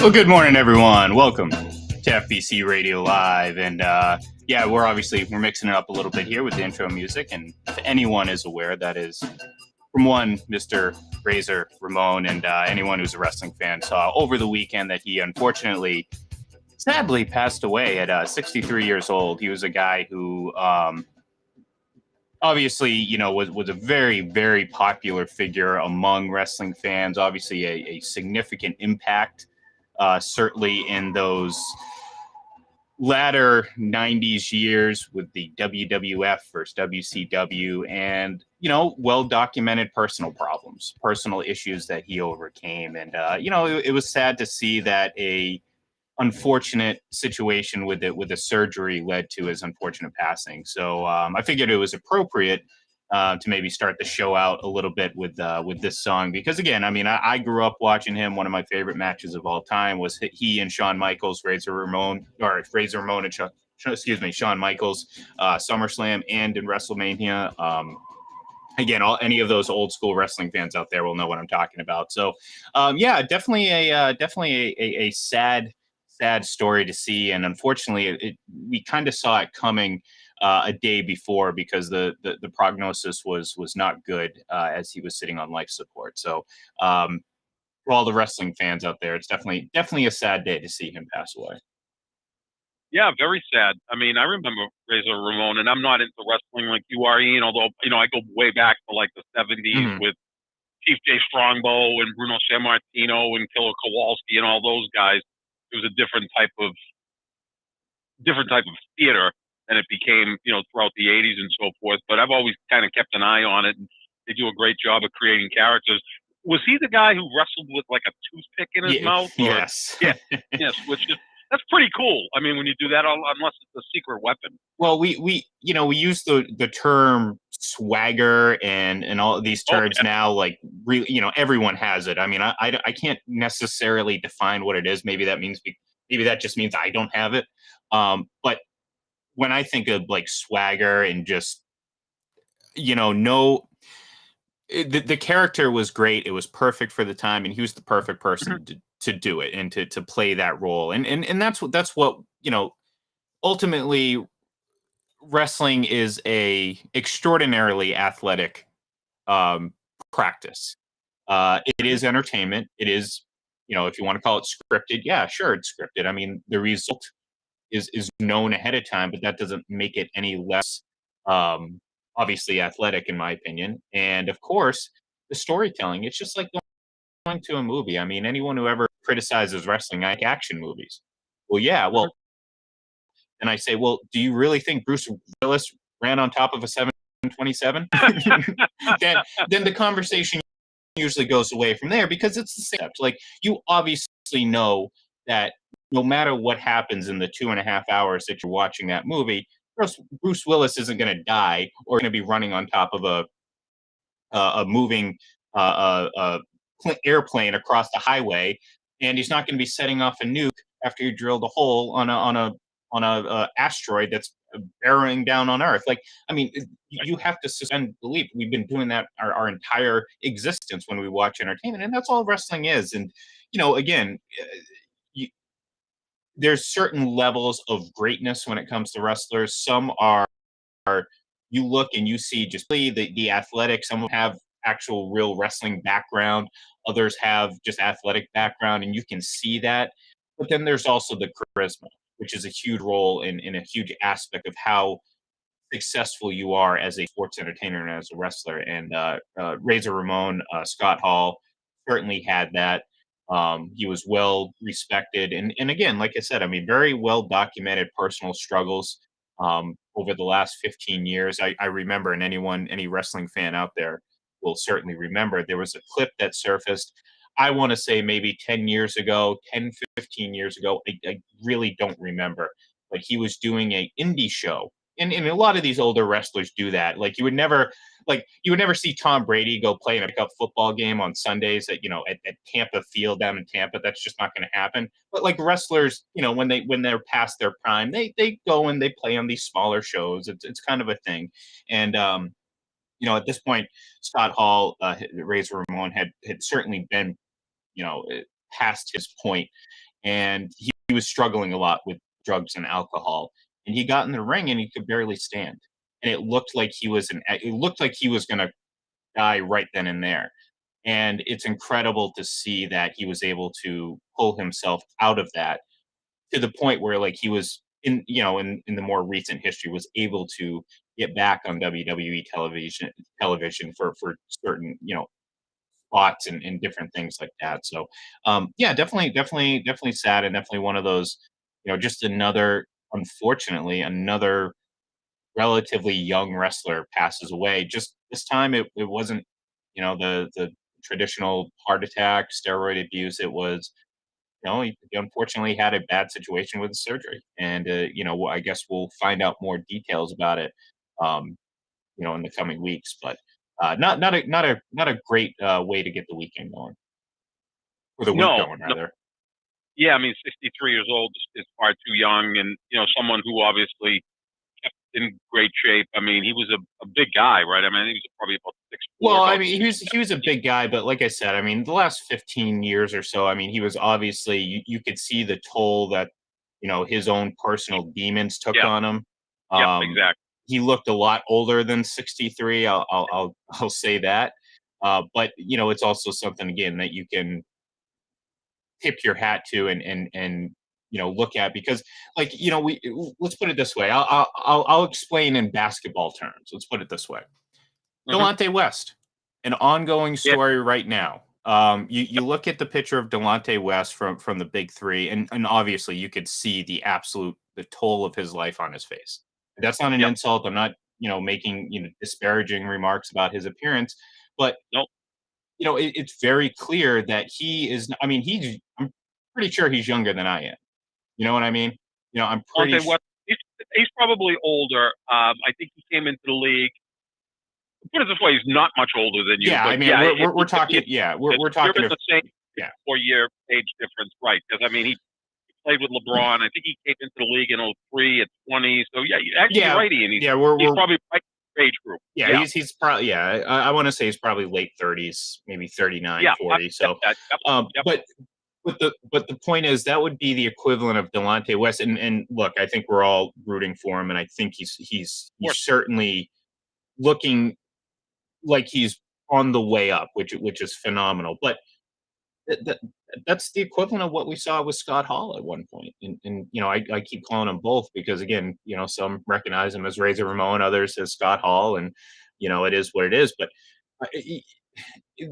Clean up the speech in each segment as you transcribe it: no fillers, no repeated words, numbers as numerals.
Well, good morning, everyone. Welcome to FPC Radio Live, and yeah, we're mixing it up a little bit here with the intro music. And if anyone is aware, that is from one Mr. Razor Ramon, and anyone who's a wrestling fan saw over the weekend that he unfortunately, sadly, passed away at 63 years old. He was a guy who obviously, was a very, very popular figure among wrestling fans. Obviously, a significant impact, certainly in those latter 90s years with the WWF versus WCW, and well documented personal problems, personal issues that he overcame. And it was sad to see that a unfortunate situation with the surgery led to his unfortunate passing. So I figured it was appropriate to maybe start the show out a little bit with this song, because again, I mean, I grew up watching him. One of my favorite matches of all time was he and Shawn Michaels, Razor Ramon and Shawn Michaels, SummerSlam and in WrestleMania. Again, any of those old school wrestling fans out there will know what I'm talking about. So, yeah, definitely a sad story to see, and unfortunately, we kind of saw it coming a day before, because the prognosis was not good as he was sitting on life support. So, for all the wrestling fans out there, it's definitely a sad day to see him pass away. Yeah, very sad. I mean, I remember Razor Ramon, and I'm not into wrestling like you are, Ian, although, I go way back to like the 70s with Chief Jay Strongbow and Bruno Sammartino and Killer Kowalski and all those guys. It was a different type of theater than it became, throughout the 80s and so forth. But I've always kind of kept an eye on it, and they do a great job of creating characters. Was he the guy who wrestled with like a toothpick in his mouth? Yes. Yeah, yes, that's pretty cool. I mean, when you do that, unless it's a secret weapon. Well, we use the term swagger and all of these terms now, like, really, everyone has it. I mean, I can't necessarily define what it is. Maybe that just means I don't have it. But when I think of like swagger and just, no, the character was great. It was perfect for the time, and he was the perfect person to do it and to play that role. And that's what ultimately, wrestling is a extraordinarily athletic practice. It is entertainment. It is, if you want to call it scripted, yeah, sure, it's scripted. I mean, the result is known ahead of time, but that doesn't make it any less obviously athletic, in my opinion. And of course, the storytelling. It's just like going to a movie. I mean, anyone who ever criticizes wrestling, like action movies. Well, yeah, well, and I say, well, do you really think Bruce Willis ran on top of a 727? then the conversation usually goes away from there, because it's the same. Like, you obviously know that no matter what happens in the 2.5 hours that you're watching that movie, Bruce Willis isn't going to die or going to be running on top of a moving airplane across the highway, and he's not going to be setting off a nuke after you drilled a hole on a asteroid that's bearing down on Earth. Like, I mean, you have to suspend belief. We've been doing that our entire existence when we watch entertainment, and that's all wrestling is. And again, there's certain levels of greatness when it comes to wrestlers. Some are you look and you see just the athletic. Some have actual real wrestling background. Others have just athletic background, and you can see that. But then there's also the charisma, which is a huge role in a huge aspect of how successful you are as a sports entertainer and as a wrestler. And Razor Ramon, Scott Hall, certainly had that. He was well respected, and again, like I said, I mean, very well documented personal struggles over the last 15 years. I remember, and any wrestling fan out there will certainly remember, there was a clip that surfaced, I want to say maybe 10 years ago, 10, 15 years ago. I really don't remember, but he was doing a indie show. And a lot of these older wrestlers do that. You would never see Tom Brady go play in a pickup football game on Sundays at Tampa Field down in Tampa. That's just not going to happen. But like wrestlers, when they're past their prime, they go and they play on these smaller shows. It's kind of a thing. And at this point, Scott Hall, Razor Ramon had certainly been, past his point. and he was struggling a lot with drugs and alcohol. And he got in the ring and he could barely stand, and it looked like he was going to die right then and there. And it's incredible to see that he was able to pull himself out of that to the point where like he was in the more recent history was able to get back on WWE television for certain spots and different things like that. So yeah, definitely sad, and definitely one of those, just another, unfortunately, another relatively young wrestler passes away. Just this time it wasn't, the traditional heart attack, steroid abuse. It was, he unfortunately had a bad situation with the surgery, and I guess we'll find out more details about it, um, in the coming weeks. But not a great way to get the weekend going, or the week No, going no. rather. Yeah, I mean, 63 years old is far too young, and someone who obviously kept in great shape. I mean, he was a big guy, right? I mean, he was probably about 6'4", Well, I about mean, he was a 270. big guy, but like I said, I mean, the last 15 years or so, I mean, he was obviously, you could see the toll that, his own personal demons took Yeah, on him. yeah, Um, exactly. he looked a lot older than 63. I'll say that. But it's also something again that you can tip your hat to, and look at, because like we let's put it this way. I'll explain in basketball terms. Let's put it this way. Hmm. Delonte West, an ongoing Yeah, story right now. You look at the picture of Delonte West from the Big Three, and obviously you could see the toll of his life on his face. That's not an yeah. insult. I'm not making disparaging remarks about his appearance, but Nope. it's very clear that he is. I mean, I'm pretty sure he's younger than I am. You know what I mean? I'm pretty. Monte West, he's probably older. I think he came into the league. Put it this way, he's not much older than you, Yeah, but I mean, yeah, we're talking. Yeah, we're you're talking. in Of, the same yeah, 4-year age difference, right? Because I mean, he played with LeBron. I think he came into the league in '03 at 20. So yeah, actually, you're yeah, right, Ian. yeah. He's probably right in your age group. Yeah, Yeah, he's probably, yeah. I want to say he's probably late 30s, maybe 39, yeah, I 40. get So, that. Yep, yep. but the point is that would be the equivalent of Delonte West. And look, I think we're all rooting for him, and I think Of he's course. certainly looking like he's on the way up, which is phenomenal. But th- th- that's the equivalent of what we saw with Scott Hall at one point. And I keep calling them both because again, some recognize him as Razor Ramon, others as Scott Hall, and it is what it is. But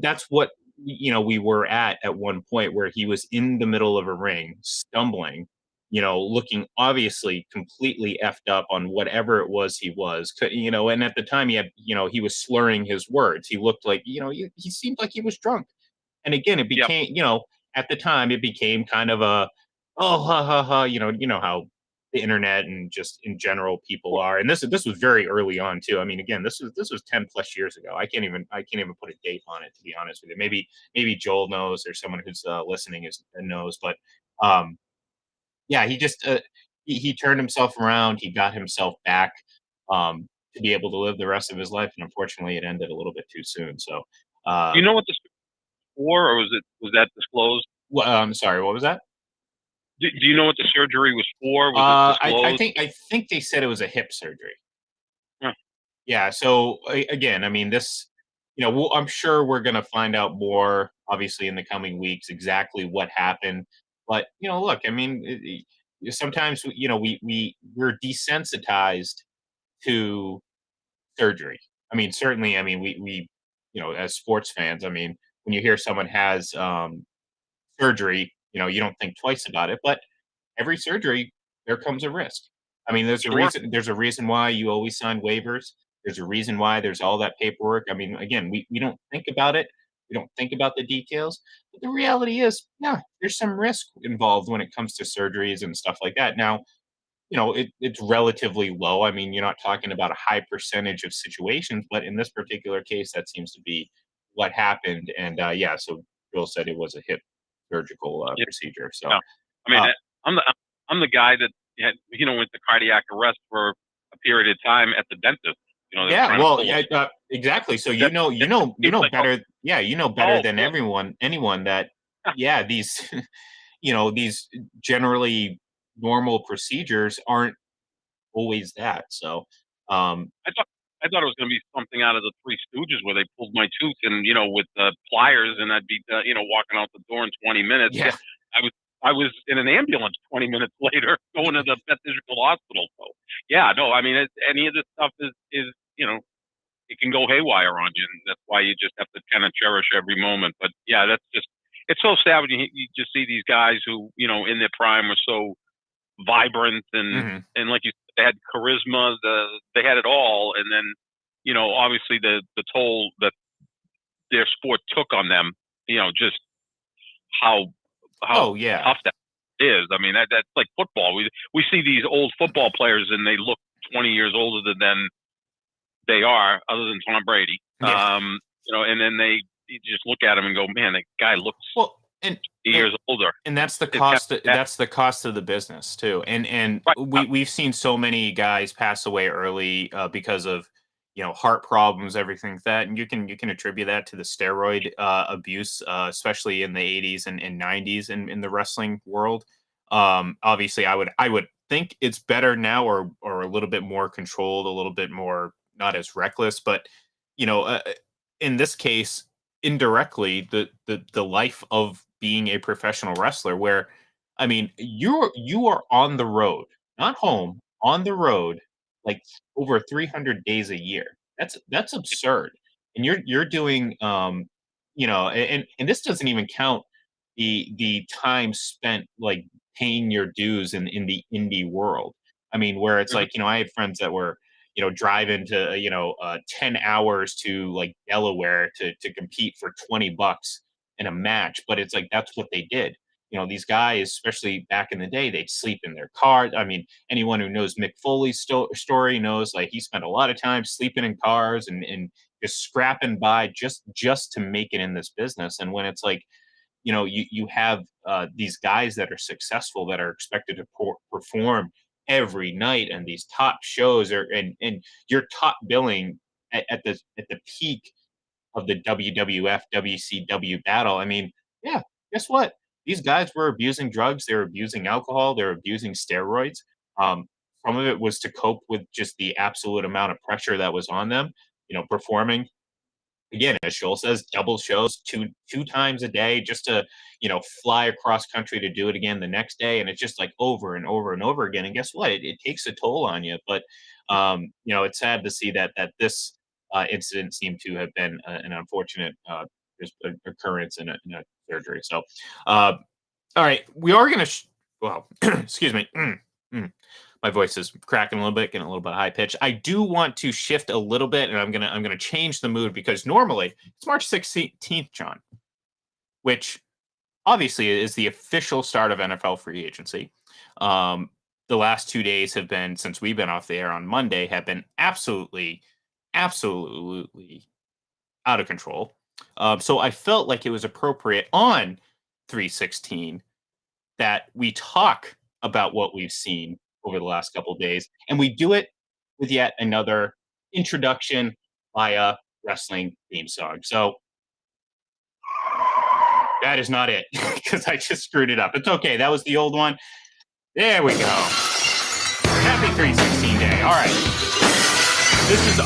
that's what we were at one point where he was in the middle of a ring, stumbling. Looking obviously completely effed up on whatever it was he was, and at the time he was slurring his words. He looked like, he seemed like he was drunk. And again, it Yep. became, at the time, it became kind of a, oh, ha, ha, ha, how the internet and just in general people are. And this was very early on too. I mean, again, this was 10 plus years ago. I can't even put a date on it, to be honest with you. Maybe Joel knows, or someone who's listening knows, but yeah, he turned himself around. He got himself back, to be able to live the rest of his life. And unfortunately, it ended a little bit too soon. So, Do you know what this was for, or was that disclosed? sorry, what was that? Do you know what the surgery was for? Was it I disclosed? think they said it was a hip surgery. Huh. Yeah. So again, I mean, I'm sure we're gonna find out more, obviously, in the coming weeks, exactly what happened. But look, I mean, sometimes we're desensitized to surgery. I mean, certainly, I mean, we as sports fans, I mean, when you hear someone has surgery, you don't think twice about it. But every surgery, there comes a risk. I mean, there's a Sure. reason. There's a reason why you always sign waivers. There's a reason why there's all that paperwork. I mean, again, we don't think about it. We don't think about the details. But the reality is, yeah, there's some risk involved when it comes to surgeries and stuff like that. Now, it's relatively low. I mean, you're not talking about a high percentage of situations, but in this particular case, that seems to be what happened. And yeah, so Bill said it was a hip surgical Yeah. procedure. So, Yeah. I mean, uh, I'm the guy that had went to cardiac arrest for a period of time at the dentist. They were yeah, trying to well, pull yeah, us. exactly. So That, you it's know like, better. Yeah, you know better oh, than yeah, anyone that. Yeah, these these generally normal procedures aren't always that. So, I thought I thought it was going to be something out of the Three Stooges where they pulled my tooth and with pliers, and I'd be walking out the door in 20 minutes. yeah. I was I was in an ambulance 20 minutes later going to the Bethesda Hospital. So yeah, no, I mean any of this stuff is it can go haywire on you, and that's why you just have to kind of cherish every moment. But yeah, that's just it's so sad when you just see these guys who in their prime were so vibrant Hmm. and like you said, they had charisma, they had it all, and then obviously the toll that their sport took on them, just how Oh yeah. tough that is. I mean that's like football. We see these old football players and they look 20 years older than they are, other than Tom Brady. Yeah. And then you just look at him and go, man, that guy looks Well, and 80 and years older. and that's the It's kind cost. of sad. That's the cost of the business too. And Right. we've seen so many guys pass away early because of heart problems, everything like that. And you can attribute that to the steroid abuse, especially in the 80s and 90s in the wrestling world. Obviously, I would think it's better now, or a little bit more controlled, a little bit more not as reckless, but you know. Uh, in this case, indirectly the life of being a professional wrestler, where I mean you are on the road, not home, on the road, like over 300 days a year. That's absurd. And you're doing and this doesn't even count the time spent like paying your dues in the indie world. I mean, where it's Mhm. like, I had friends that were driving to 10 hours to like Delaware to compete for 20 bucks in a match. But it's like that's what they did. These guys, especially back in the day, they'd sleep in their car. I mean, anyone who knows Mick Foley's story knows like he spent a lot of time sleeping in cars and just scrapping by just to make it in this business. And when it's like, you have these guys that are successful that are expected to perform every night, and these top shows are, and you're top billing at the peak of the WWF WCW battle. I mean, yeah, guess what? These guys were abusing drugs, they were abusing alcohol, they were abusing steroids. Um, some of it was to cope with just the absolute amount of pressure that was on them, performing again, as Joel says, double shows two times a day just to, fly across country to do it again the next day. And it's just like over and over and over again. And guess what? It takes a toll on you. But it's sad to see that this incident seemed to have been an unfortunate just occurrence in a surgery. So, all right, we are gonna. Well, excuse me. My voice is cracking a little bit, getting a little bit high pitched. I do want to shift a little bit, and I'm gonna change the mood because normally it's March 16th, John, which obviously is the official start of NFL free agency. Um, the last 2 days have been, since we've been off the air on Monday, have been absolutely out of control. So I felt like it was appropriate on 316 that we talk about what we've seen over the last couple of days, and we do it with yet another introduction via wrestling theme song. So that is not it because I just screwed it up. It's okay. That was the old one. There we go. Happy 316 day. All right. This is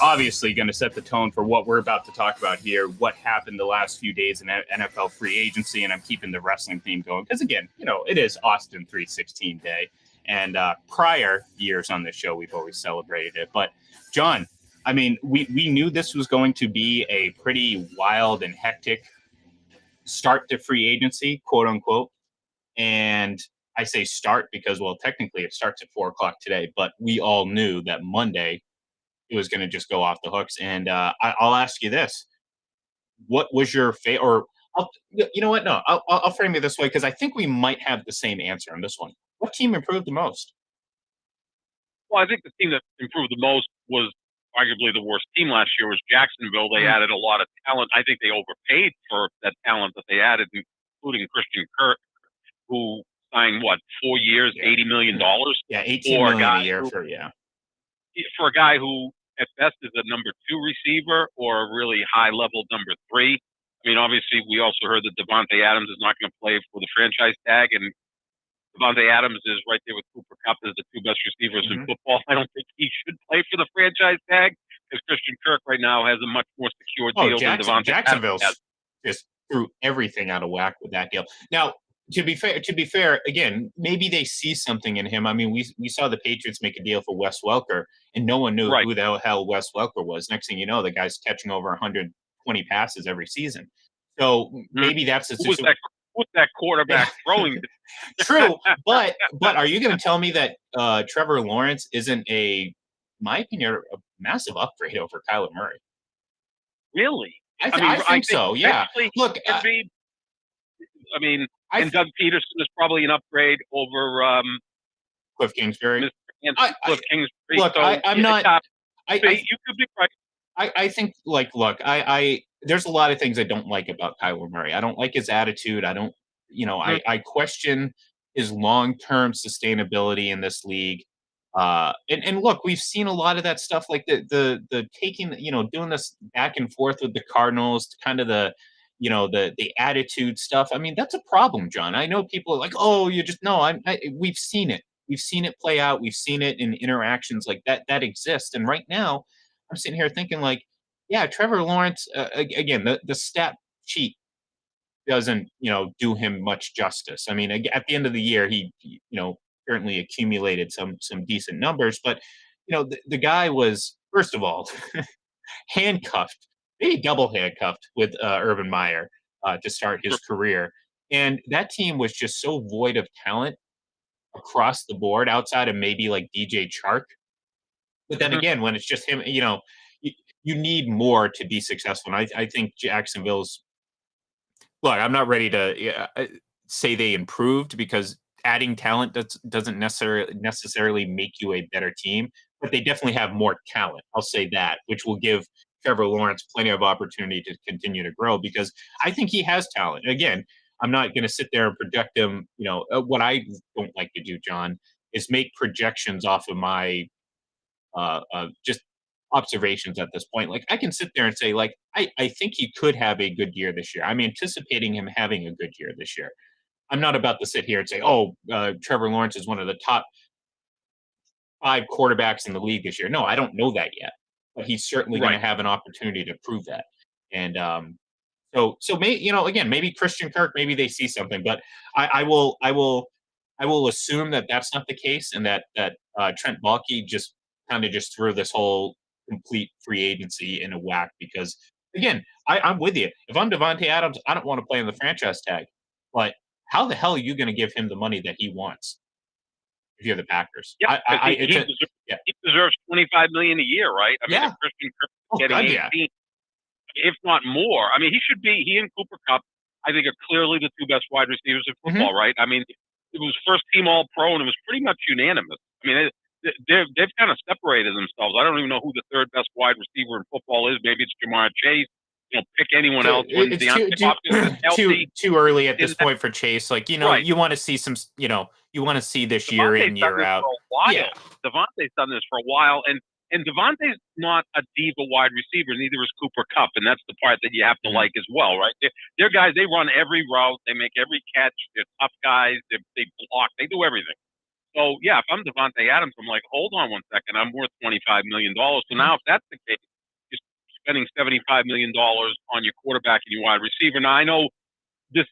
obviously going to set the tone for what we're about to talk about here. What happened the last few days in NFL free agency, and I'm keeping the wrestling theme going because, again, it is Austin 316 Day, and prior years on this show we've always celebrated it. But John, I mean, we knew this was going to be a pretty wild and hectic start to free agency, quote unquote, and I say start because, well, technically it starts at 4 o'clock today, but we all knew that Monday it was going to just go off the hooks. And I'll ask you this: what was your favorite? Or you know what? No, I'll frame it this way because I think we might have the same answer on this one. What team improved the most? Well, I think the team that improved the most was arguably the worst team last year was Jacksonville. They Mm, added a lot of talent. I think they overpaid for that talent that they added, including Christian Kirk, who signed 4 years, yeah, $80 million yeah, 18 for a million guy a year who for yeah. at best is a number two receiver or a really high level number three. I mean, obviously, we also heard that Devontae Adams is not going to play for the franchise tag, and Devontae Adams is right there with Cooper Kupp as the two best receivers in football. I don't think he should play for the franchise tag because Christian Kirk right now has a much more secure Oh, deal than Devontae Adams has. Jacksonville's just threw everything out of whack with that deal. Now, to be fair, again, maybe they see something in him. I mean, we saw the Patriots make a deal for Wes Welker, and no one knew Right. who the hell Wes Welker was. Next thing you know, the guy's catching over 120 passes every season. So Mhm. maybe that's the Who was situation. that quarterback throwing? True, but are you going to tell me that Trevor Lawrence isn't in my opinion, a massive upgrade over Kyler Murray? Really? I I think think so. Yeah. eventually he Look, could be. I mean, I and Doug Peterson is probably an upgrade over Cliff Kingsbury. Mr. Hanson, I Cliff Kingsbury. look. So I'm not. yeah, I you could be right. I think like look, I there's a lot of things I don't like about Kyler Murray. I don't like his attitude. I don't, Mhm. I question his long-term sustainability in this league. And look, we've seen a lot of that stuff, like the taking, doing this back and forth with the Cardinals, kind of the attitude stuff. I mean, that's a problem, John. I know people are like, oh, you just no. We've seen it. We've seen it play out. We've seen it in interactions like that exist. And right now, I'm sitting here thinking like, yeah, Trevor Lawrence. Again, the stat sheet doesn't do him much justice. I mean, at the end of the year, he certainly accumulated some decent numbers, but the guy was, first of all, handcuffed, maybe double handcuffed with Urban Meyer to start his career, and that team was just so void of talent across the board, outside of maybe like DJ Chark. But then Mhm. again, when it's just him, you, you need more to be successful. And I think Jacksonville's look. I'm not ready to say they improved, because adding talent doesn't necessarily make you a better team, but they definitely have more talent. I'll say that, which will give Trevor Lawrence plenty of opportunity to continue to grow, because I think he has talent. Again, I'm not going to sit there and project him. What I don't like to do, John, is make projections off of my just observations at this point. Like, I can sit there and say, like, I think he could have a good year this year. I'm anticipating him having a good year this year. I'm not about to sit here and say, oh, Trevor Lawrence is one of the top 5 quarterbacks in the league this year. No, I don't know that yet, but he's certainly going to Right. have an opportunity to prove that. And so again, maybe Christian Kirk, maybe they see something, but I will assume that that's not the case, and that Trent Baalke just threw this whole complete free agency in a whack, because again, I'm with you. If I'm Devontae Adams, I don't want to play on the franchise tag, but how the hell are you going to give him the money that he wants if you're the Packers? Yeah, because It's a yeah, he deserves 25 million a year, right? I mean, if yeah. Christian Kirk is Oh getting God, yeah. 18, if not more, I mean, he and Cooper Kupp, I think, are clearly the two best wide receivers in Hmm. football, right? I mean, it was first team All Pro, and it was pretty much unanimous. I mean, they've kind of separated themselves. I don't even know who the third best wide receiver in football is. Maybe it's Jamar Chase. Pick anyone else when It's Deontay Hopkins is too healthy. too early at this In that, point for Chase. Like, right. you want to see some, you want to see this year Devontae's in, done year this out. for a Yeah. while. Devontae's done this for a while, and Devontae's not a diva wide receiver. Neither is Cooper Kupp, and that's the part that you have to Mhm. like as well, right? They're guys. They run every route. They make every catch. They're tough guys. They block. They do everything. So yeah, if I'm Devontae Adams, I'm like, hold on one second. I'm worth $25 million. So Mhm. now, if that's the case, you're spending $75 million on your quarterback and your wide receiver. Now I know this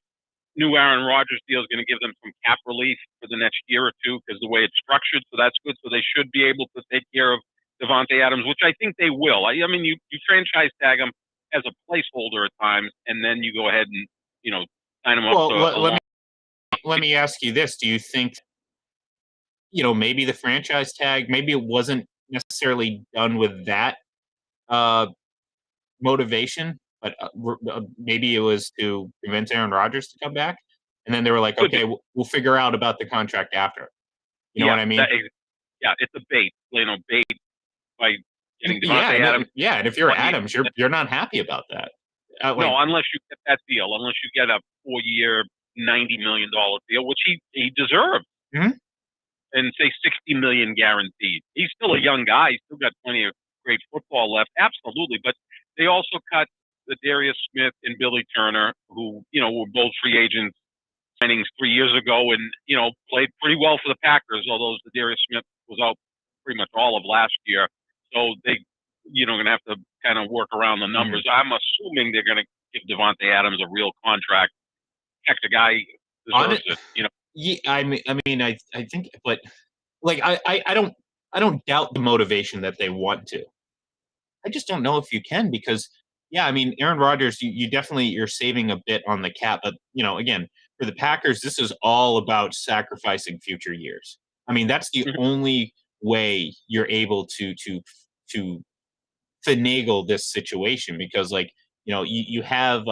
new Aaron Rodgers deal is going to give them some cap relief for the next year or two because the way it's structured. So that's good. So they should be able to take care of Devontae Adams, which I think they will. I mean, you franchise tag him as a placeholder at times, and then you go ahead and sign him up Well, to a let long. me ask you this: do you think, maybe the franchise tag, maybe it wasn't necessarily done with that uh, motivation, but maybe it was to convince Aaron Rodgers to come back, and then they were like, Could be. okay, we'll figure out about the contract after. You know Yeah, what I mean? yeah, it's a bait. Bait by getting Yeah, Devontae Adams and if you're money. Adams, you're not happy about that. No, Like, unless you get that deal, unless you get a 4-year, $90 million deal, which he deserves, mhm. and say 60 million guaranteed. He's still a young guy. He's still got plenty of great football left. Absolutely. But they also cut Darius Smith and Billy Turner, who were both free agents signings 3 years ago, and played pretty well for the Packers. Although Darius Smith was out pretty much all of last year, so they going to have to kind of work around the numbers. I'm assuming they're going to give Devontae Adams a real contract. Heck, the guy deserves it. Yeah, I think, but like I don't doubt the motivation that they want to. I just don't know if you can because yeah, I mean Aaron Rodgers, you definitely you're saving a bit on the cap, but again for the Packers, this is all about sacrificing future years. I mean that's the only way you're able to finagle this situation because you have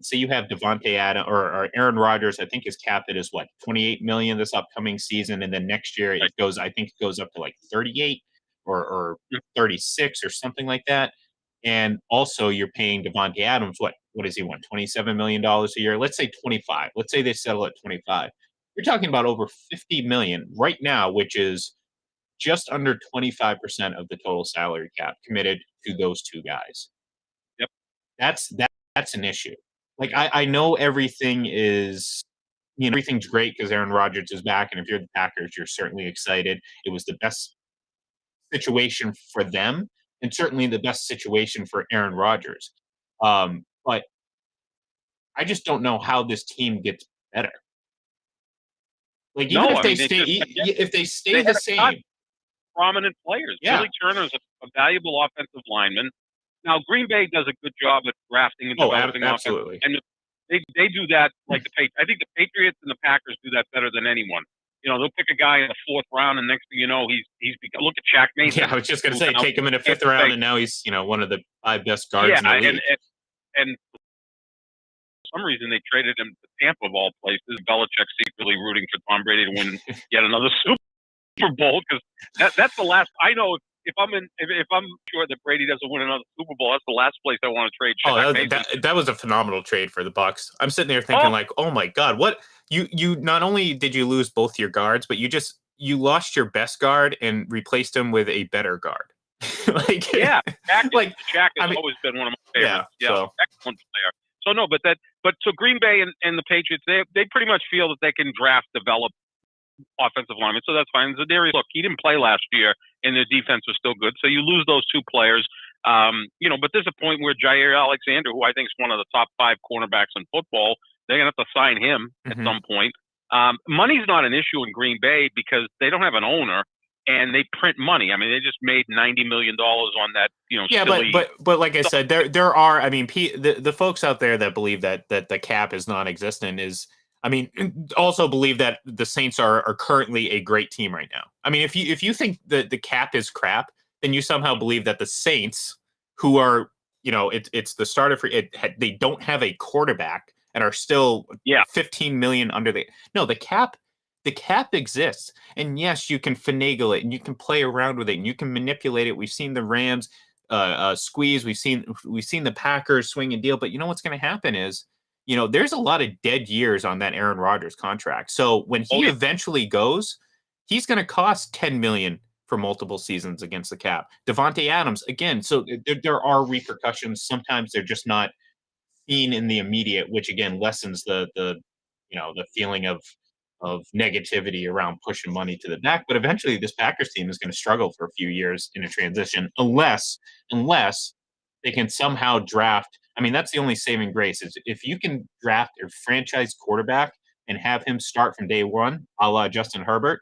say you have Devontae Adams or Aaron Rodgers. I think his cap hit is what 28 million this upcoming season, and then next year it goes. I think it goes up to like 38 or 36 or something like that. And also you're paying Devontae Adams what does he want? $27 million a year. Let's say 25. Let's say they settle at 25. You're talking about over 50 million right now, which is just under 25% of the total salary cap committed to those two guys. Yep. That's an issue. Like I know everything is everything's great because Aaron Rodgers is back, and if you're the Packers, you're certainly excited. It was the best situation for them, and certainly the best situation for Aaron Rodgers. But I just don't know how this team gets better. Like even no, if they stay the same. Prominent players. Yeah. Billy Turner's a valuable offensive lineman. Now, Green Bay does a good job at drafting and developing absolutely. And they do that like the Patriots. I think the Patriots and the Packers do that better than anyone. They'll pick a guy in the fourth round, and next thing you know, he's become. Look at Shaq Mason. Yeah, I was just going to say, take him in the fifth round, and now he's one of the 5 best guards in the league. And for some reason, they traded him to Tampa of all places. Belichick secretly rooting for Tom Brady to win yet another Super Bowl because that's the last. I know if I'm sure that Brady doesn't win another Super Bowl, that's the last place I want to trade. That was a phenomenal trade for the Bucs. I'm sitting there thinking oh my God, what you not only did you lose both your guards, but you lost your best guard and replaced him with a better guard. Shaq has always been one of my favorites. Yeah, excellent player. So no, but Green Bay and the Patriots, they pretty much feel that they can draft, develop offensive lineman, so that's fine. Zadarius, look, he didn't play last year, and their defense was still good. So you lose those 2 players, but there's a point where Jair Alexander, who I think is one of the top 5 cornerbacks in football, they're gonna have to sign him at some point. Money's not an issue in Green Bay because they don't have an owner, and they print money. I mean, they just made $90 million on that. Yeah, but like I said, there are. I mean, the folks out there that believe that the cap is non-existent also believe that the Saints are currently a great team right now. I mean, if you think that the cap is crap, then you somehow believe that the Saints, who are it's the starter for it, they don't have a quarterback and are still 15 million under the cap. The cap exists, and yes, you can finagle it and you can play around with it and you can manipulate it. We've seen the Rams squeeze. We've seen the Packers swing and deal. But you know what's going to happen is there's a lot of dead years on that Aaron Rodgers contract. So when he eventually goes, he's going to cost $10 million for multiple seasons against the cap. Devontae Adams, again, so there are repercussions. Sometimes they're just not seen in the immediate, which again lessens the feeling of negativity around pushing money to the back. But eventually this Packers team is going to struggle for a few years in a transition unless they can somehow draft. I mean, that's the only saving grace is if you can draft a franchise quarterback and have him start from day one, a la Justin Herbert,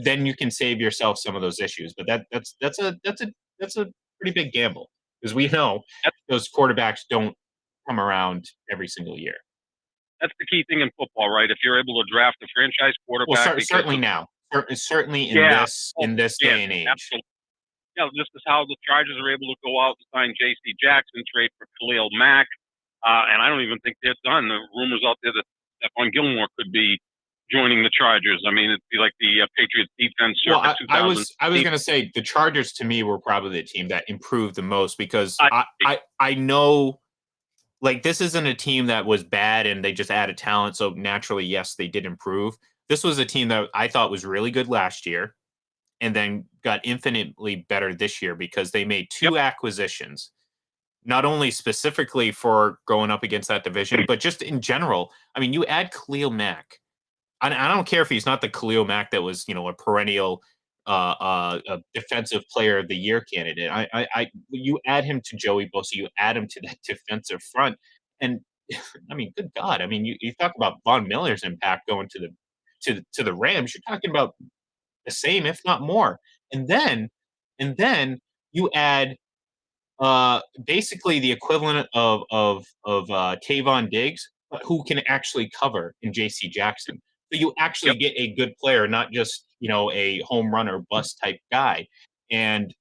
then you can save yourself some of those issues. But that's a pretty big gamble because we know those quarterbacks don't come around every single year. That's the key thing in football, right? If you're able to draft a franchise quarterback, certainly in this day and age. Absolutely. This is how the Chargers are able to go out and sign J.C. Jackson, trade for Khalil Mack, and I don't even think they're done. The rumors out there that Stephon Gilmore could be joining the Chargers. I mean, it'd be like the Patriots defense. Well, I was going to say the Chargers to me were probably the team that improved the most because I know. Like, this isn't a team that was bad and they just added talent. So naturally, yes, they did improve. This was a team that I thought was really good last year and then got infinitely better this year because they made 2 acquisitions. not only specifically for going up against that division, but just in general. I mean, you add Khalil Mack. I don't care if he's not the Khalil Mack that was, a perennial a defensive player of the year candidate. You add him to Joey Bosa, you add him to that defensive front, and I mean, good God, I mean, you talk about Von Miller's impact going to the Rams. You're talking about the same, if not more, and then you add basically the equivalent of Tavon Diggs, but who can actually cover in J.C. Jackson. So you actually Yep. get a good player, not just a home run or bust type guy, and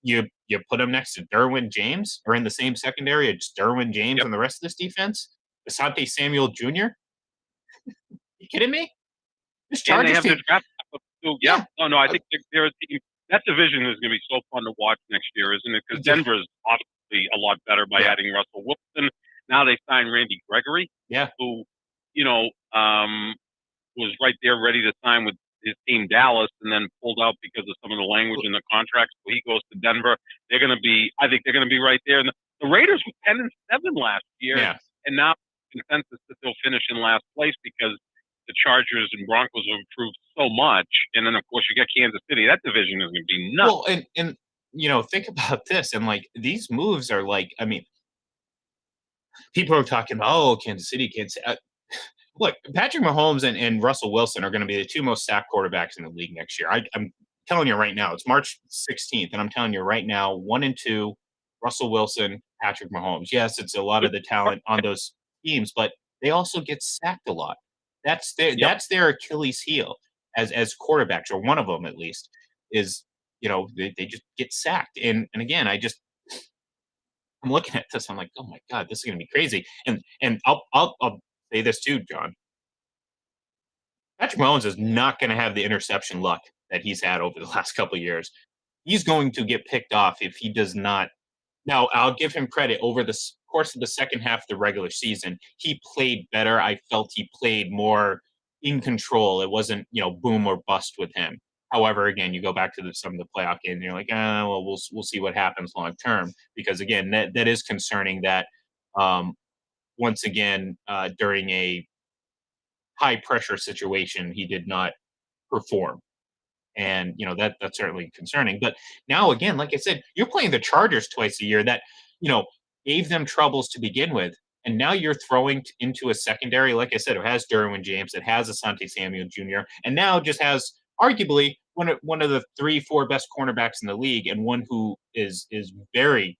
you put him next to Derwin James, or in the same secondary, it's Derwin James Yep. and the rest of this defense. Asante Samuel Jr. You kidding me? This And they Chargers have the team, draft capital too. Yeah. yeah, No, I uh, think they're a team. That division is going to be so fun to watch next year, isn't it? Because yeah, Denver's obviously a lot better by yeah, adding Russell Wilson. Now they signed Randy Gregory, yeah. who, you know, was right there ready to sign with his team Dallas, and then pulled out because of some of the language in the contracts. So he goes to Denver. They're going to be. I think they're going to be right there. And the Raiders were 10-7 last year, Yeah. and now consensus that they'll finish in last place because the Chargers and Broncos have improved so much. And then of course you got Kansas City. That division is going to be nuts. Well, and think about this, and like these moves are like, I mean, people are talking about, oh, Kansas City, Kansas. Look, Patrick Mahomes and Russell Wilson are going to be the two most sacked quarterbacks in the league next year. I'm telling you right now, it's March 16th, and I'm telling you right now, 1 and 2, Russell Wilson, Patrick Mahomes. Yes, it's a lot of the talent on those teams, but they also get sacked a lot. Yep. That's their Achilles heel as quarterbacks, or one of them at least, is they just get sacked. And again, I'm looking at this, I'm like, oh my God, this is gonna be crazy. And I'll say this too, John. Patrick Mahomes is not going to have the interception luck that he's had over the last couple of years. He's going to get picked off if he does not. Now, I'll give him credit over the course of the second half of the regular season. He played better. I felt he played more in control. It wasn't, boom or bust with him. However, again, you go back to some of the playoff games, and you're like, well, we'll see what happens long term. Because again, that is concerning that once again during a high pressure situation, he did not perform. And that's certainly concerning. But now again, like I said, you're playing the Chargers twice a year that, gave them troubles to begin with. And now you're throwing into a secondary, like I said, it has Derwin James, it has Asante Samuel Jr., and now just has arguably one of the 3-4 best cornerbacks in the league, and one who is very,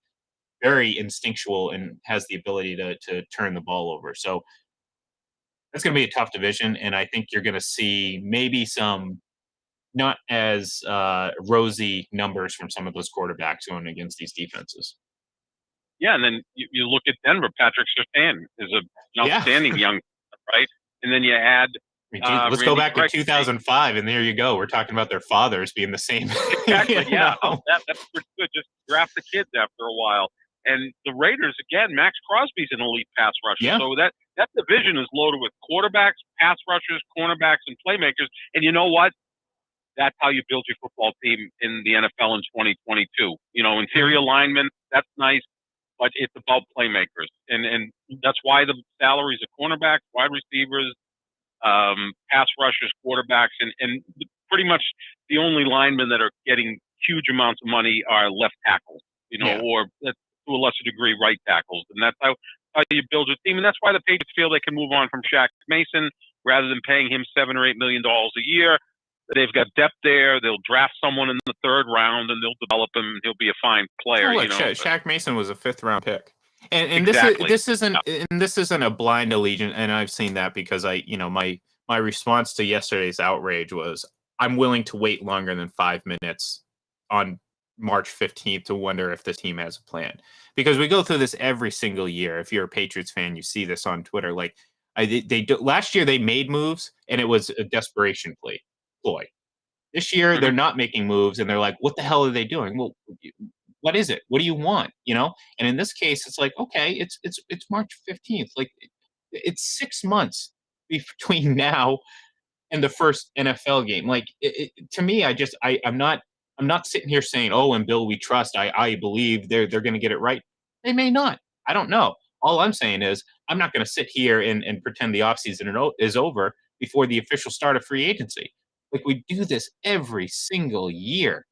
very instinctual and has the ability to turn the ball over. So that's going to be a tough division, and I think you're going to see maybe some not as rosy numbers from some of those quarterbacks going against these defenses. Yeah, and then you look at Denver. Patrick Surtain is an Yeah. outstanding young, right? And then you add I mean, geez, let's go Randy back to Gregory. 2005, and there you go. We're talking about their fathers being the same. Exactly. you Yeah. know? That's pretty good. Just draft the kids after a while. And the Raiders again. Max Crosby's an elite pass rusher. Yeah. So that division is loaded with quarterbacks, pass rushers, cornerbacks, and playmakers. And you know what? That's how you build your football team in the NFL in 2022. Interior linemen. That's nice, but it's about playmakers, and that's why the salaries of cornerbacks, wide receivers, pass rushers, quarterbacks, and pretty much the only linemen that are getting huge amounts of money are left tackles, Yeah. or to a lesser degree right tackles, and that's how you build your team, and that's why the Patriots feel they can move on from Shaq Mason rather than paying him $7 or $8 million a year. They've got depth there. They'll draft someone in the third round, and they'll develop him. He'll be a fine player. Oh, look, Shaq Mason was a 5th-round pick. And exactly. This isn't a blind allegiance, and I've seen that because my response to yesterday's outrage was, I'm willing to wait longer than 5 minutes on March 15th to wonder if the team has a plan, because we go through this every single year. If you're a Patriots fan, you see this on Twitter. Like last year they made moves, and it was a desperation ploy. This year they're not making moves, and they're like, what the hell are they doing? Well, what is it? What do you want? And in this case, it's like, okay, it's March 15th. Like, it's 6 months between now and the first NFL game. Like, to me, I'm not sitting here saying, oh, and Bill, we trust. I believe they're going to get it right. They may not. I don't know. All I'm saying is I'm not going to sit here and pretend the offseason is over before the official start of free agency. Like we do this every single year.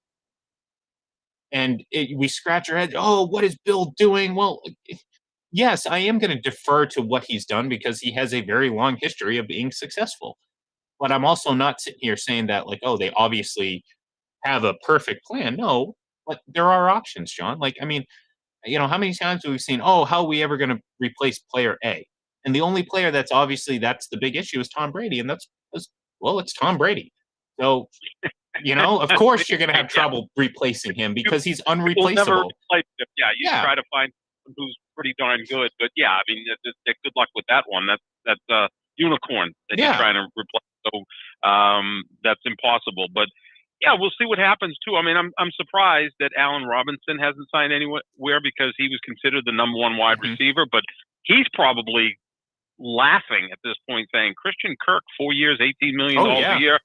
And we scratch our head. Oh, what is Bill doing? Well, yes, I am going to defer to what he's done because he has a very long history of being successful. But I'm also not sitting here saying that, like, oh, they obviously have a perfect plan. No, but there are options, John. Like, I mean, how many times have we seen, oh, how are we ever going to replace player A? And the only player that's the big issue is Tom Brady. And well, it's Tom Brady. So, of course you're going to have Yeah. trouble replacing him You because he's will never unreplaceable. replace him. Yeah, you Yeah. try to find someone who's pretty darn good. But yeah, I mean, good luck with that one. That's a unicorn that you're Yeah. trying to replace. So that's impossible. But yeah, we'll see what happens too. I mean, I'm surprised that Allen Robinson hasn't signed anywhere because he was considered the number one wide receiver. But he's probably laughing at this point, saying Christian Kirk, 4 years, $18 million a year.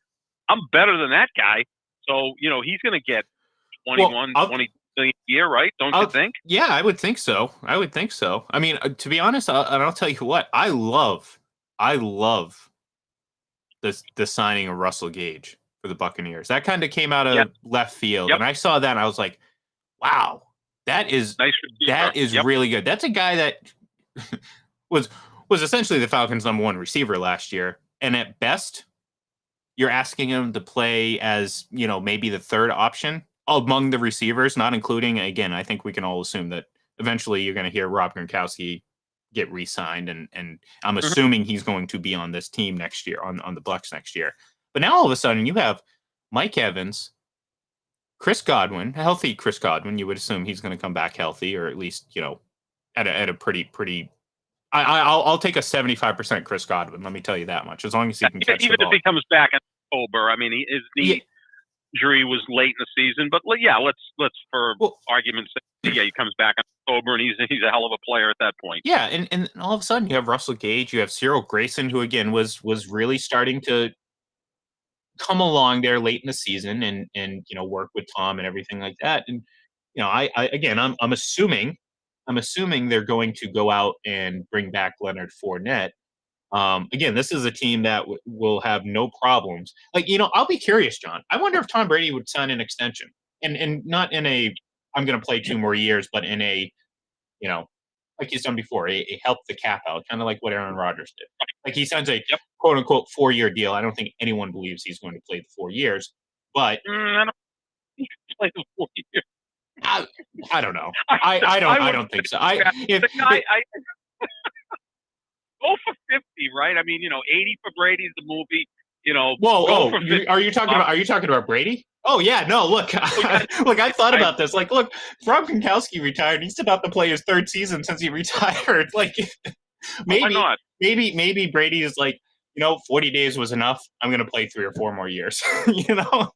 I'm better than that guy. So he's going to get 20 million a year, right? Don't you think? Yeah, I would think so. I mean, to be honest, I'll tell you what, I love the signing of Russell Gage for the Buccaneers. That kind of came out of left field, and I saw that and I was like, wow, that is nice really good. That's a guy that was essentially the Falcons' number one receiver last year, and at best, you're asking him to play as maybe the third option among the receivers, not including, again, I think we can all assume that eventually you're going to hear Rob Gronkowski get re-signed, and I'm assuming he's going to be on this team next year, on the Bucs next year. But now all of a sudden you have Mike Evans, Chris Godwin, healthy Chris Godwin. You would assume he's going to come back healthy, or at least at a pretty. I'll take a 75% Chris Godwin. Let me tell you that much. As long as he can catch the ball. Even if he comes back in October, I mean, his knee injury was late in the season, but yeah, let's for argument's sake, he comes back in October and he's a hell of a player at that point. Yeah, and all of a sudden you have Russell Gage, you have Cyril Grayson, who again was really starting to come along there late in the season and work with Tom and everything like that. And I'm assuming they're going to go out and bring back Leonard Fournette. Again, this is a team that will have no problems. Like, I'll be curious, John. I wonder if Tom Brady would sign an extension, and not in a I'm going to play 2 more years, but in a like he's done before, a help the cap out, kind of like what Aaron Rodgers did. Like he signs a quote unquote 4-year deal. I don't think anyone believes he's going to play the 4 years, but I don't think he can play the 4 years. I don't know. I don't think so. Go for 50, right? I mean, 80 for Brady's the movie. Are you talking about Brady? Oh yeah, no. Look, look. I thought about this. Like, look, Rob Gronkowski retired. He's about to play his 3rd season since he retired. Like, maybe Brady is like, 40 days was enough. I'm going to play 3 or 4 more years. The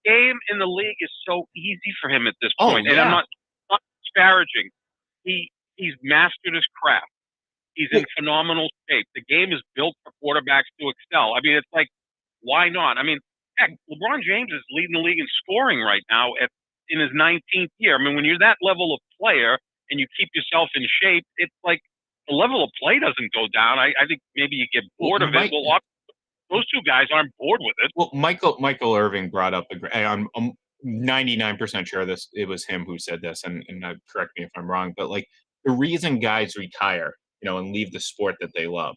game in the league is so easy for him at this point, and I'm not disparaging. He's mastered his craft. He's in phenomenal shape. The game is built for quarterbacks to excel. I mean, it's like, why not? I mean, heck, LeBron James is leading the league in scoring right now in his 19th year. I mean, when you're that level of player and you keep yourself in shape, it's like the level of play doesn't go down. I think maybe you get bored of it. Well, those 2 guys aren't bored with it. Well, Michael Irving brought up I'm 99% sure it was him who said this, and correct me if I'm wrong, but like the reason guys retire, and leave the sport that they love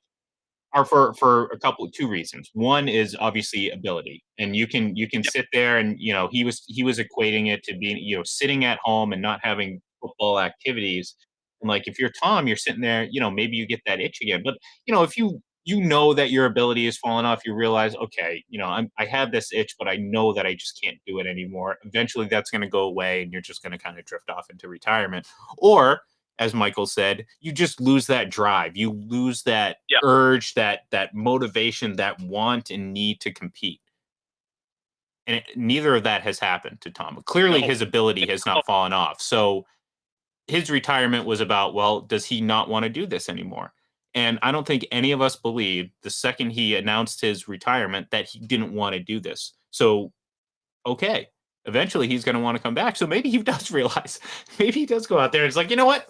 are for 2 reasons. One is obviously ability, and you can sit there and he was equating it to being sitting at home and not having football activities. And like if you're Tom, you're sitting there, maybe you get that itch again. But if you that your ability is falling off, you realize, okay, I have this itch, but I know that I just can't do it anymore. Eventually, that's going to go away, and you're just going to kind of drift off into retirement, or as Michael said, you just lose that drive. You lose that urge, that motivation, that want and need to compete. And neither of that has happened to Tom. Clearly, his ability has not fallen off. So his retirement was about, well, does he not want to do this anymore? And I don't think any of us believed the second he announced his retirement that he didn't want to do this. So, okay. eventually he's going to want to come back. So maybe he does realize, maybe he does go out there and it's like, you know what?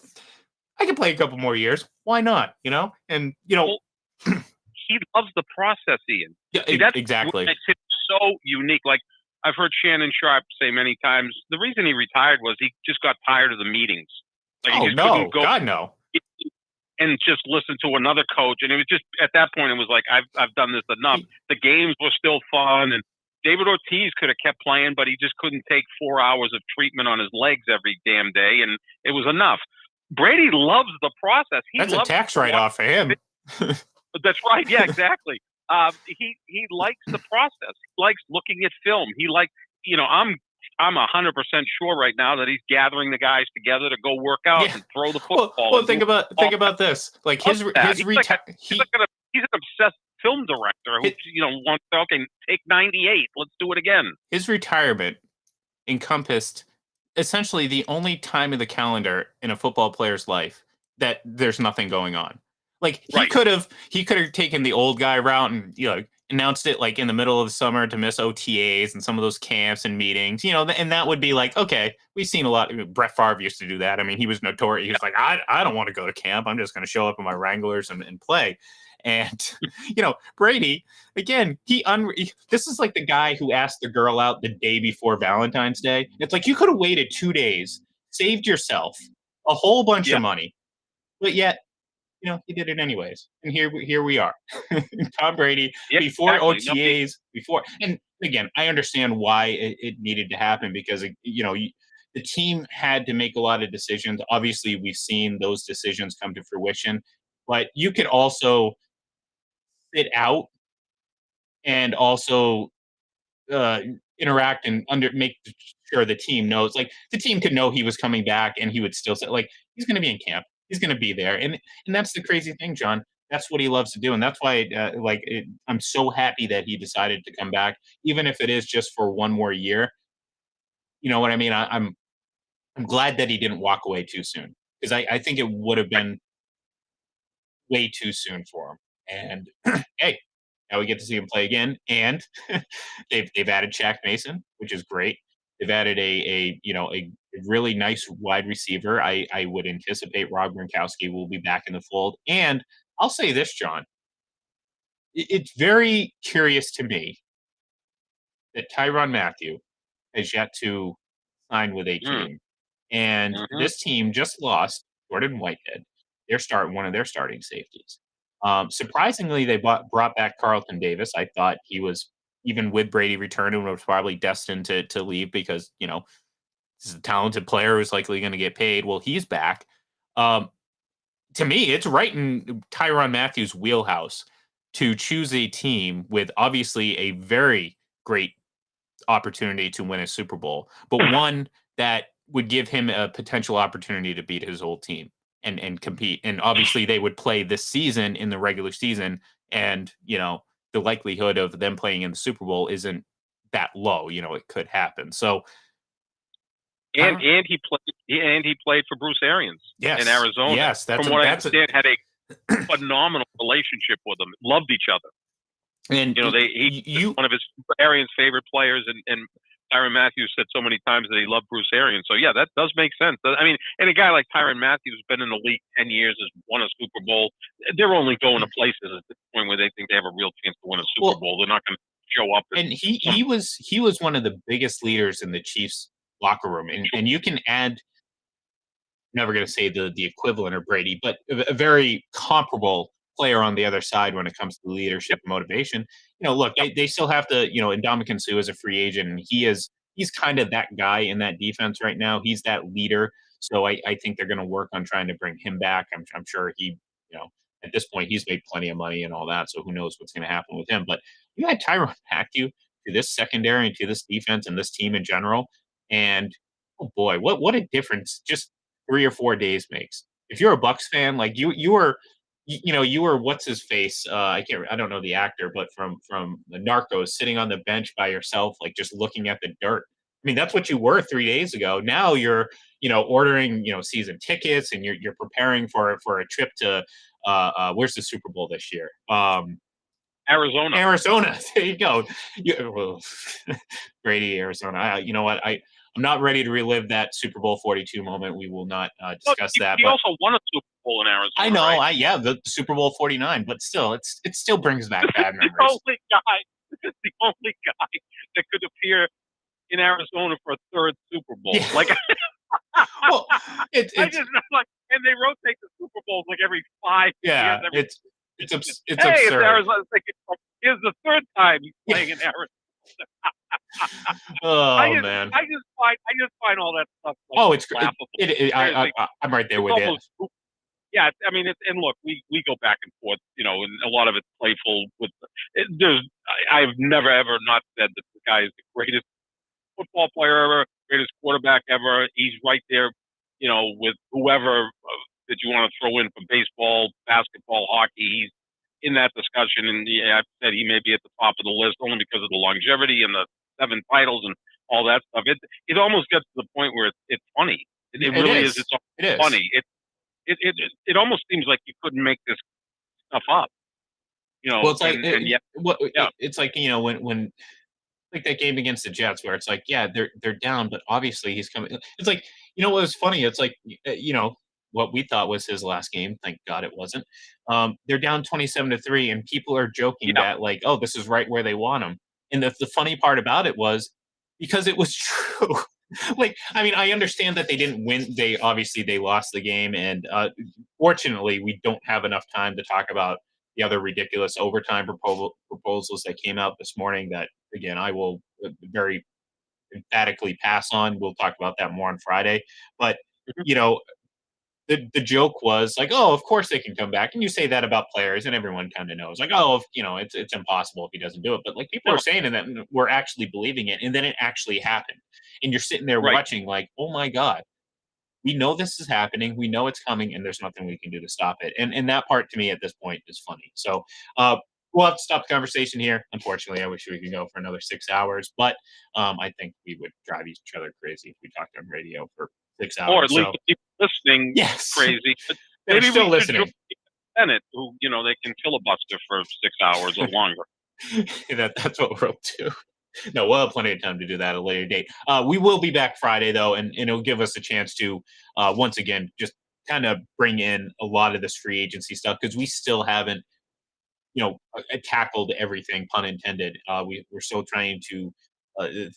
I can play a couple more years. Why not? And Well, he loves the process, Ian. yeah, See, that's what exactly. makes it so unique. Like I've heard Shannon Sharp say many times, the reason he retired was he just got tired of the meetings. Like he Oh just couldn't no, go God no. and just listen to another coach. And it was just at that point, it was like I've done this enough. The games were still fun, and David Ortiz could have kept playing, but he just couldn't take 4 hours of treatment on his legs every damn day, and it was enough. Brady loves the process. That's a tax write-off for him. That's right. Yeah, exactly. He likes the process. He likes looking at film. He likes, I'm 100% sure right now that he's gathering the guys together to go work out and throw the football. Well, think about this. Like he's an obsessed film director who wants to take 98. Let's do it again. His retirement encompassed essentially the only time in the calendar in a football player's life that there's nothing going on. Like he could have taken the old guy route and announced it like in the middle of the summer to miss OTAs and some of those camps and meetings, and that would be like, okay, we've seen a lot. Brett Favre used to do that. I mean, he was notorious. He was like, I don't want to go to camp. I'm just going to show up in my Wranglers and play. And Brady, again, this is like the guy who asked the girl out the day before Valentine's Day. It's like you could have waited 2 days, saved yourself a whole bunch of money, but yet he did it anyways. And here we are. Tom Brady, before OTAs, and again, I understand why it needed to happen because the team had to make a lot of decisions. Obviously, we've seen those decisions come to fruition, but you could also sit out and also interact and make sure the team knows. Like the team could know he was coming back, and he would still say, like, he's going to be in camp. He's going to be there, and that's the crazy thing, John. That's what he loves to do, and that's why, I'm so happy that he decided to come back, even if it is just for one more year. You know what I mean? I'm glad that he didn't walk away too soon because I think it would have been way too soon for him. And hey, now we get to see him play again, and they've added Shaq Mason, which is great. They've added a really nice wide receiver. I would anticipate Rob Gronkowski will be back in the fold. And I'll say this, John. It's very curious to me that Tyrann Mathieu has yet to sign with a team. And this team just lost Jordan Whitehead, one of their starting safeties. Surprisingly, they brought back Carlton Davis. I thought he was, even with Brady returning, was probably destined to leave because, this is a talented player who's likely going to get paid. Well, he's back. To me, it's right in Tyrann Mathieu's wheelhouse to choose a team with obviously a very great opportunity to win a Super Bowl, but one that would give him a potential opportunity to beat his old team and compete. And obviously they would play this season in the regular season. And, the likelihood of them playing in the Super Bowl isn't that low. It could happen. So, and he played for Bruce Arians in Arizona. Yes, from what I understand, had a phenomenal relationship with them. Loved each other. And he's one of his Arians' favorite players, and Tyrann Mathieu said so many times that he loved Bruce Arians. So yeah, that does make sense. I mean, and a guy like Tyrann Mathieu has been in the league 10 years, has won a Super Bowl. They're only going to places at this point where they think they have a real chance to win a Super Bowl. They're not going to show up. And he was one of the biggest leaders in the Chiefs locker room, and you can add. Never going to say the equivalent of Brady, but a very comparable player on the other side when it comes to leadership and motivation. Look, they still have to, and Ndamukong Suh is a free agent, and he's kind of that guy in that defense right now. He's that leader. So I think they're going to work on trying to bring him back. I'm sure he, at this point, he's made plenty of money and all that. So who knows what's going to happen with him. But you had Tyrann Mathieu to this secondary and to this defense and this team in general. And oh boy, what a difference just 3 or 4 days makes. If you're a Bucks fan, like you were what's his face? I don't know the actor, but from the Narcos, sitting on the bench by yourself, like just looking at the dirt. I mean, that's what you were 3 days ago. Now you're, ordering, season tickets, and you're preparing for a trip to where's the Super Bowl this year? Arizona. Arizona. There you go. Well, Brady, Arizona. You know what? I'm not ready to relive that Super Bowl 42 moment. We will not Look, discuss that. he But also won a Super Bowl in I Arizona, know, right? yeah, the Super Bowl 49, but still, it still brings back This is bad the memories. only guy. This is the only guy that could appear in Arizona for a third Super Bowl. Yeah. Like, Well, I it's just like, and they rotate the Super Bowls like every 5 years. yeah, Every it's hey, it's absurd. Arizona. It's like, here's the third time he's Yeah. playing in Arizona. Oh man. I just find all that stuff like Oh, it's laughable. I'm right there It's with you. almost yeah. I mean, and look, we go back and forth, and a lot of it's playful. I've never ever not said that the guy is the greatest football player ever, greatest quarterback ever. He's right there, with whoever that you want to throw in for baseball, basketball, hockey. He's in that discussion, and yeah, I've said he may be at the top of the list only because of the longevity and the 7 titles and all that stuff. It almost gets to the point where it's funny. It It really is. is. It's It is. funny. It almost seems like you couldn't make this stuff up, Well, it's like and yet, yeah, it's like when like that game against the Jets where it's like, yeah, they're down, but obviously he's coming. It's like, what was funny? It's like, what we thought was his last game. Thank God it wasn't. They're down 27-3, and people are joking yeah, that like, oh, this is right where they want him. And the funny part about it was because it was true. Like, I mean, I understand that they didn't win. They lost the game, and fortunately, we don't have enough time to talk about the other ridiculous overtime proposals that came out this morning. That again, I will very emphatically pass on. We'll talk about that more on Friday. But mhm, you know, the joke was like, oh, of course they can come back, and you say that about players, and everyone kind of knows, like, oh, it's impossible if he doesn't do it. But like people are no, saying, and that we're actually believing it, and then it actually happened, and you're sitting there right. watching, like, oh my god, we know this is happening, we know it's coming, and there's nothing we can do to stop it. And that part to me at this point is funny. So uh, we'll have to stop the conversation here. Unfortunately, I wish we could go for another 6 hours, but I think we would drive each other crazy if we talked on radio for six Or at hours. least So the people listening yes, crazy. But they're maybe we still should join listening. the Senate, who they can filibuster for 6 hours or longer. That's what we'll do. No, we'll have plenty of time to do that at a later date. We will be back Friday though, and it'll give us a chance to once again just kind of bring in a lot of this free agency stuff because we still haven't tackled everything, pun intended. We're still trying to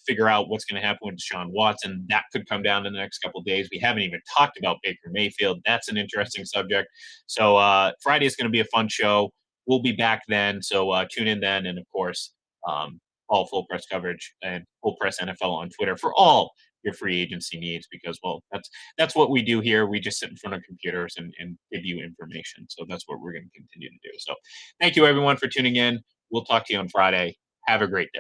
figure out what's going to happen with Deshaun Watson. That could come down in the next couple of days. We haven't even talked about Baker Mayfield. That's an interesting subject. So Friday is going to be a fun show. We'll be back then. So tune in then. And of course, all full press coverage and full press NFL on Twitter for all your free agency needs because well that's what we do here. We just sit in front of computers and give you information. So that's what we're going to continue to do. So thank you everyone for tuning in. We'll talk to you on Friday. Have a great day.